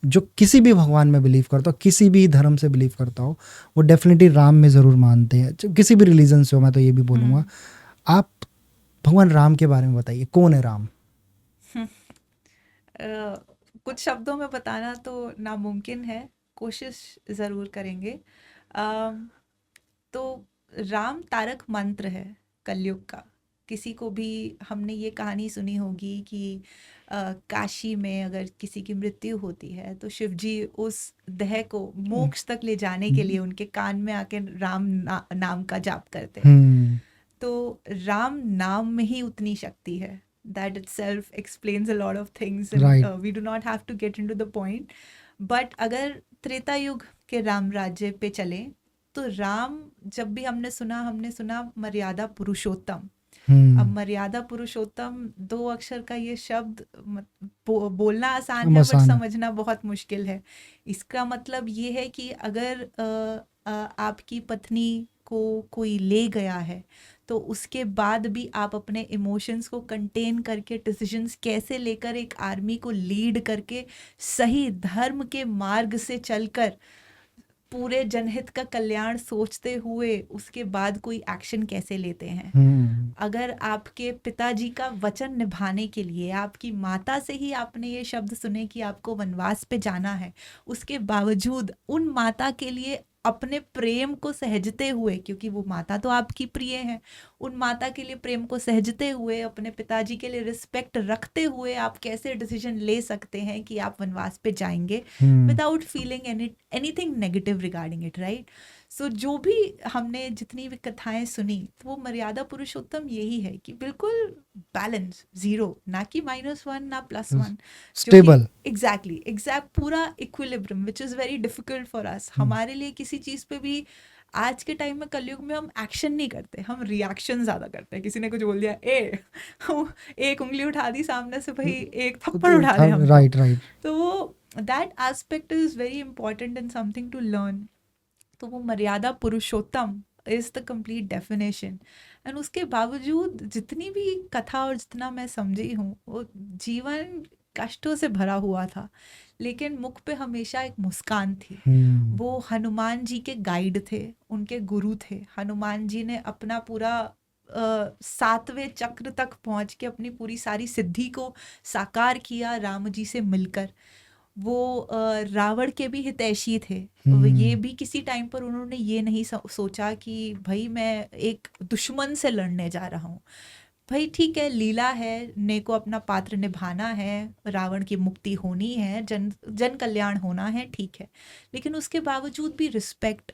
जो किसी भी भगवान में बिलीव करता हो, किसी भी धर्म से बिलीव करता हो, वो डेफिनेटली राम में ज़रूर मानते हैं, किसी भी रिलीजन से हो। मैं तो ये भी बोलूँगा। आप भगवान राम के बारे में बताइए, कौन है राम? कुछ शब्दों में बताना तो नामुमकिन है, कोशिश ज़रूर करेंगे। अम, तो राम तारक मंत्र है कलयुग का। किसी को भी हमने ये कहानी सुनी होगी कि काशी में अगर किसी की मृत्यु होती है तो शिव जी उस देह को मोक्ष तक ले जाने के लिए उनके कान में आके राम नाम का जाप करते हैं। हम्म। तो राम नाम में ही उतनी शक्ति है। That itself explains a lot of things and right. we do not have to get into the point. But अगर त्रेता युग के राम राज्य पे चले तो राम, जब भी हमने सुना मर्यादा पुरुषोत्तम। अब हम्म। मर्यादा पुरुषोत्तम, दो अक्षर का ये शब्द बोलना आसान है बट मसान है। समझना बहुत मुश्किल है। इसका मतलब ये है कि अगर आपकी पत्नी को कोई ले गया है तो उसके बाद भी आप अपने इमोशंस को कंटेन करके डिसीजंस कैसे लेकर एक आर्मी को लीड करके सही धर्म के मार्ग से चलकर पूरे जनहित का कल्याण सोचते हुए उसके बाद कोई एक्शन कैसे लेते हैं। हम्म। अगर आपके पिताजी का वचन निभाने के लिए आपकी माता से ही आपने ये शब्द सुने कि आपको वनवास पे जाना है, उसके बावजूद उन माता के लिए अपने प्रेम को सहजते हुए, क्योंकि वो माता तो आपकी प्रिय है, उन माता के लिए प्रेम को सहजते हुए, अपने पिताजी के लिए रिस्पेक्ट रखते हुए आप कैसे डिसीजन ले सकते हैं कि आप वनवास पे जाएंगे hmm. Without feeling anything negative regarding it, right? So जो भी हमने जितनी भी कथाएं सुनी, तो वो मर्यादा पुरुषोत्तम यही है कि बिल्कुल बैलेंस, जीरो, ना कि -1 ना +1, जो कि स्टेबल। एग्जैक्ट पूरा equilibrium, which is very difficult for us. Hmm. हमारे लिए किसी चीज़ पे भी आज के टाइम में कलयुग में हम एक्शन नहीं करते, हम रिएक्शन ज़्यादा करते हैं। किसी ने कुछ बोल दिया, एक उंगली उठा दी सामने से, भाई एक थप्पड़ उठा दे हमको। Right right. तो वो that aspect is very important and something to learn. तो वो मर्यादा पुरुषोत्तम is the complete definition. And उसके बावजूद जितनी भी कथा और जितना मैं समझी हूँ, वो जीवन कष्टों से भरा हुआ था, लेकिन मुख पे हमेशा एक मुस्कान थी। हम्म। वो हनुमान जी के गाइड थे, उनके गुरु थे। हनुमान जी ने अपना पूरा 7वें चक्र तक पहुंच के अपनी पूरी सारी सिद्धि को साकार किया राम जी से मिलकर। वो रावण के भी हितैषी थे। ये हम्म। भी किसी टाइम पर उन्होंने ये नहीं सोचा कि भाई मैं एक दुश्मन से लड़ने जा रहा हूँ। भाई ठीक है, लीला है, ने को अपना पात्र निभाना है, रावण की मुक्ति होनी है, जन जन कल्याण होना है, ठीक है। लेकिन उसके बावजूद भी रिस्पेक्ट,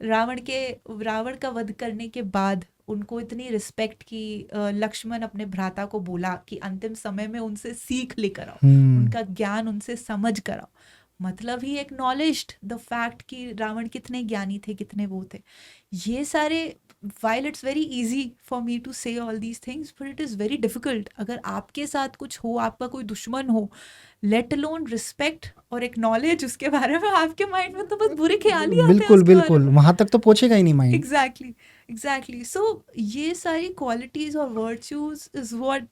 रावण का वध करने के बाद उनको इतनी रिस्पेक्ट की, लक्ष्मण अपने भ्राता को बोला कि अंतिम समय में उनसे सीख लेकर आओ, हम्म। उनका ज्ञान उनसे समझ कर आओ। मतलब ही एक्नॉलेज्ड द फैक्ट कि रावण कितने ज्ञानी थे, कितने वो थे। ये सारे, while it's very easy for me to say all these things, but it is very difficult। अगर आपके साथ कुछ हो, आपका कोई दुश्मन हो, लेट अलोन रिस्पेक्ट और एक्नॉलेज उसके बारे में, आपके माइंड में तो बस बुरे ख्याल ही आते हैं बिल्कुल उसके बारे बिल्कुल, में। वहां तक तो पहुंचेगा ही नहीं माइंड। Exactly exactly. सो ये सारी क्वालिटीज और virtues is what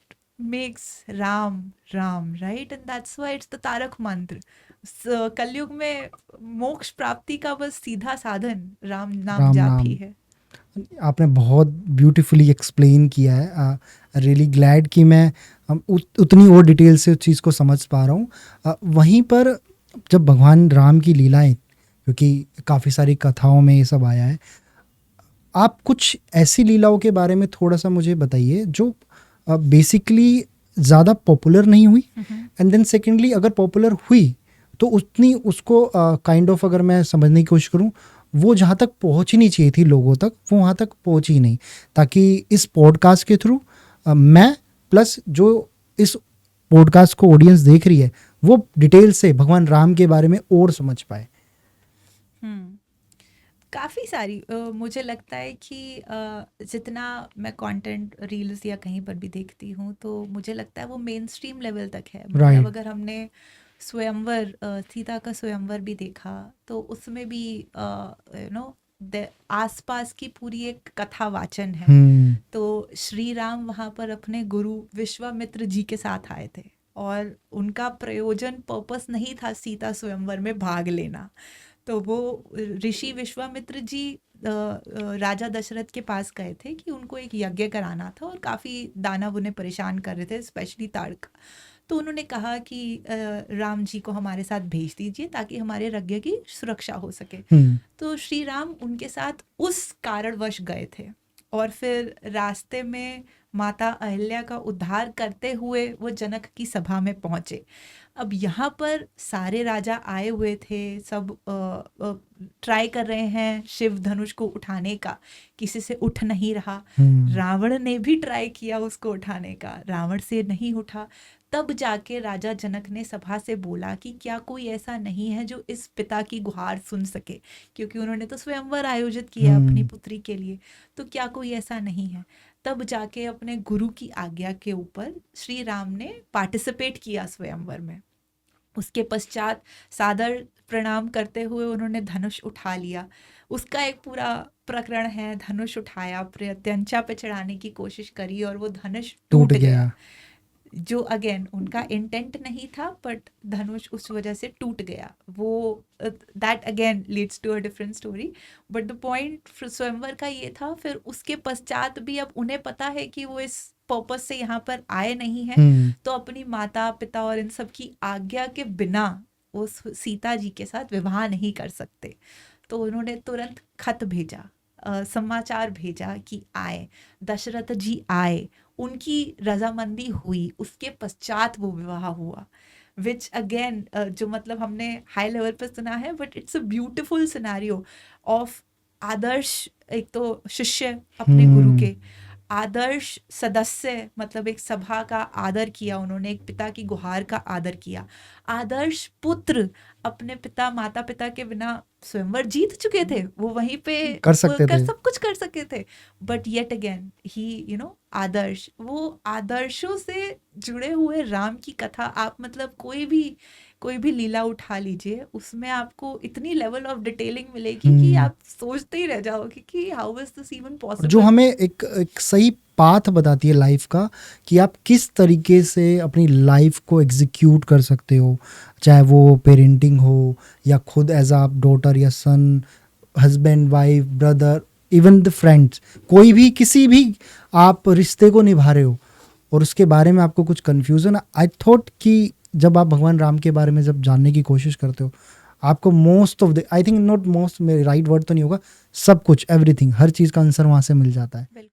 makes Ram Ram, right? And that's why it's the tarak mantra. Kalyug में मोक्ष प्राप्ति का बस सीधा साधन राम नाम राम जाप ही नाम। है। आपने बहुत ब्यूटीफुली एक्सप्लेन किया है। रियली ग्लैड कि मैं उतनी और डिटेल से उस चीज़ को समझ पा रहा हूँ। वहीं पर जब भगवान राम की लीलाएं, क्योंकि काफ़ी सारी कथाओं में ये सब आया है, आप कुछ ऐसी लीलाओं के बारे में थोड़ा सा मुझे बताइए जो बेसिकली ज़्यादा पॉपुलर नहीं हुई, एंड देन सेकेंडली अगर पॉपुलर हुई तो उतनी उसको काइंड ऑफ, अगर मैं समझने की कोशिश करूँ, वो जहाँ तक पहुँचनी चाहिए थी लोगों तक, वो वहाँ तक पहुँची नहीं। ताकि इस पॉडकास्ट के थ्रू मैं प्लस जो इस पॉडकास्ट को ऑडियंस देख रही है, वो डिटेल से भगवान राम के बारे में और समझ पाए। हम्म काफ़ी सारी, मुझे लगता है कि जितना मैं कंटेंट रील्स या कहीं पर भी देखती हूँ, तो मुझे लगता है वो मेन स्ट्रीम लेवल तक है। मतलब राइट। अगर हमने स्वयंवर, सीता का स्वयंवर भी देखा, तो उसमें भी नो आसपास की पूरी एक कथा वाचन है। हम्म। तो श्री राम वहाँ पर अपने गुरु विश्वामित्र जी के साथ आए थे, और उनका प्रयोजन पर्पस नहीं था सीता स्वयंवर में भाग लेना। तो वो ऋषि विश्वामित्र जी राजा दशरथ के पास गए थे कि उनको एक यज्ञ कराना था और काफ़ी दानव उन्हें परेशान कर रहे थे, स्पेशली ताड़का। तो उन्होंने कहा कि राम जी को हमारे साथ भेज दीजिए ताकि हमारे यज्ञ की सुरक्षा हो सके। तो श्री राम उनके साथ उस कारणवश गए थे और फिर रास्ते में माता अहिल्या का उद्धार करते हुए वो जनक की सभा में पहुंचे। अब यहाँ पर सारे राजा आए हुए थे, सब ट्राई कर रहे हैं शिव धनुष को उठाने का, किसी से उठ नहीं रहा। रावण ने भी ट्राई किया उसको उठाने का, रावण से नहीं उठा। तब जाके राजा जनक ने सभा से बोला कि क्या कोई ऐसा नहीं है जो इस पिता की गुहार सुन सके, क्योंकि उन्होंने तो स्वयंवर आयोजित किया अपनी पुत्री के लिए, तो क्या कोई ऐसा नहीं है। तब जाके अपने गुरु की आज्ञा के ऊपर श्री राम ने पार्टिसिपेट किया स्वयंवर में। उसके पश्चात सादर प्रणाम करते हुए उन्होंने धनुष उठा लिया। उसका एक पूरा प्रकरण है, धनुष उठाया, प्रत्यंचा पे चढ़ाने की कोशिश करी और वो धनुष टूट गया, जो अगेन उनका इंटेंट नहीं था, बट धनुष उस वजह से टूट गया। वो that again leads to a different story, but the point swayamvar का ये था। फिर उसके पश्चात भी अब उन्हें पता है कि वो इस पर्पस से यहाँ पर आए नहीं हैं, तो अपनी माता पिता और इन सब की आज्ञा के बिना वो सीता जी के साथ विवाह नहीं कर सकते। तो उन्होंने तुरंत खत भेजा, समाचार भेजा कि आए, दशरथ जी आए, उनकी रजामंदी हुई, उसके पश्चात वो विवाह हुआ। विच अगेन जो मतलब हमने हाई लेवल पर सुना है, but it's a beautiful scenario of adarsh, एक तो शिष्य अपने गुरु के, आदर्श सदस्य, मतलब एक सभा का आदर किया उन्होंने, एक पिता की गुहार का आदर किया, आदर्श पुत्र अपने पिता माता पिता के बिना स्वयंवर जीत चुके थे, वो वहीं पे कर सकते थे, सब कुछ कर सके थे, बट येट अगेन ही आदर्श, वो आदर्शों से जुड़े हुए राम की कथा आप मतलब कोई भी लीला उठा लीजिए, उसमें आपको इतनी लेवल ऑफ डिटेलिंग मिलेगी कि आप सोचते ही रह जाओगे कि how is this even possible. जो हमें एक सही पाथ बताती है लाइफ का कि आप किस तरीके से अपनी लाइफ को एग्जीक्यूट कर सकते हो, चाहे वो पेरेंटिंग हो या खुद एज अ डॉटर या son, husband wife brother, even the friends, कोई भी किसी भी आप रिश्ते को निभा रहे हो और उसके बारे में आपको कुछ कन्फ्यूज़न। आई थॉट कि जब आप भगवान राम के बारे में जब जानने की कोशिश करते हो, आपको most of the, I think not most, right word तो नहीं होगा, सब कुछ, एवरीथिंग, हर चीज़ का आंसर वहाँ से मिल जाता है।